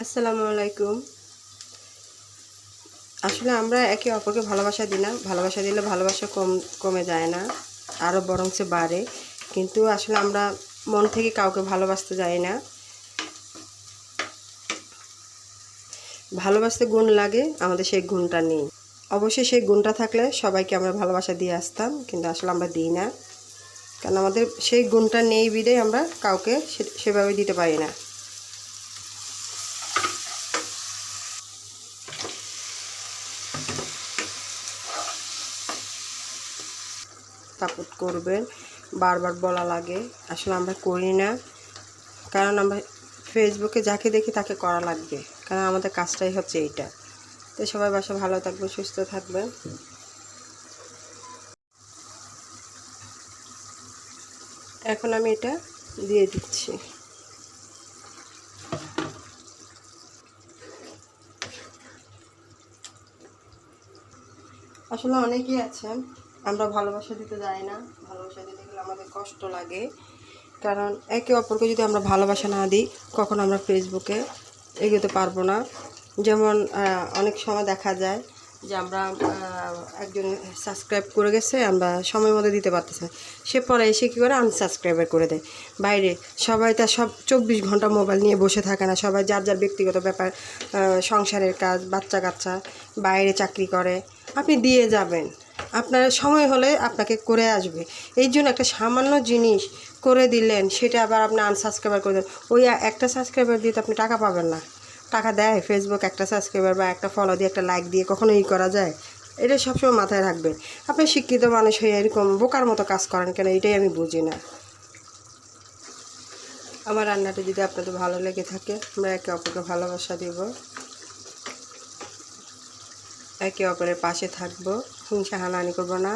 আসসালামু আলাইকুম। আসলে আমরা একে অপরকে ভালোবাসা দিই না, ভালোবাসা দিলে ভালোবাসা কমে যায় না, আরও বরঞ্চ বাড়ে। কিন্তু আসলে আমরা মন থেকে কাউকে ভালোবাসতে যাই না। ভালোবাসতে গুণ লাগে, আমাদের সেই গুণটা নেই। অবশ্যই সেই গুণটা থাকলে সবাইকে আমরা ভালোবাসা দিয়ে আসতাম, কিন্তু আসলে আমরা দিই না, কারণ আমাদের সেই গুণটা নেই বিধায় আমরা কাউকে সেভাবে দিতে পারি না। সাপোর্ট করবেন, বারবার বলা লাগে, আসলে আমরা করি না, কারণ আমরা ফেসবুকে যাকে দেখি তাকে করা লাগবে, কারণ আমাদের কাজটাই হচ্ছে এইটা। তো সবাই বাসা ভালো থাকবেন, সুস্থ থাকবেন। এখন আমি এটা দিয়ে দিচ্ছি। আসলে অনেকেই আছেন আমরা ভালোবাসা দিতে যাই না, ভালোবাসা দিতে গেলে আমাদের কষ্ট লাগে, কারণ একে অপরকে যদি আমরা ভালোবাসা না দিই কখনো আমরা ফেসবুকে এগোতে পারবো না। যেমন অনেক সময় দেখা যায় যে আমরা একজন সাবস্ক্রাইব করে গেছে, আমরা সময় মতো দিতে পারতেছি না, সে পরে এসে কী করে আনসাবস্ক্রাইবার করে দেয়। বাইরে সবাই তার সব 24 ঘন্টা মোবাইল নিয়ে বসে থাকে না, সবাই যার যার ব্যক্তিগত ব্যাপার, সংসারের কাজ, বাচ্চা কাচ্চা, বাইরে চাকরি করে। আপনি দিয়ে যাবেন, আপনার সময় হলে আপনাকে করে আসবে। এই জন্য একটা সামান্য জিনিস করে দিলেন, সেটা আবার আপনি আনসাবস্ক্রাইবার করে দেন, ওই একটা সাবস্ক্রাইবার দিয়ে তো আপনি টাকা পাবেন না। টাকা দেয় ফেসবুক একটা সাবস্ক্রাইবার বা একটা ফলো দিয়ে, একটা লাইক দিয়ে কখনো করা যায়? এটা সবসময় মাথায় রাখবেন। আপনি শিক্ষিত মানুষ হয়ে এরকম বোকার মতো কাজ করেন কেন, এটাই আমি বুঝি না। আমার রান্নাটা যদি আপনাদের ভালো লেগে থাকে, আমরা একে অপরকে ভালোবাসা দেব, একে অপরের পাশে থাকবো, হিংসা হানাহানি করবো না,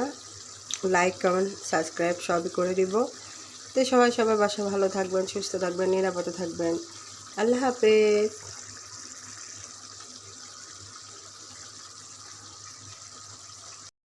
লাইক কমেন্ট সাবস্ক্রাইব সবই করে দিব। তো সবাই বাসা ভালো থাকবেন, সুস্থ থাকবেন, নিরাপদে থাকবেন। আল্লাহ হাফেজ।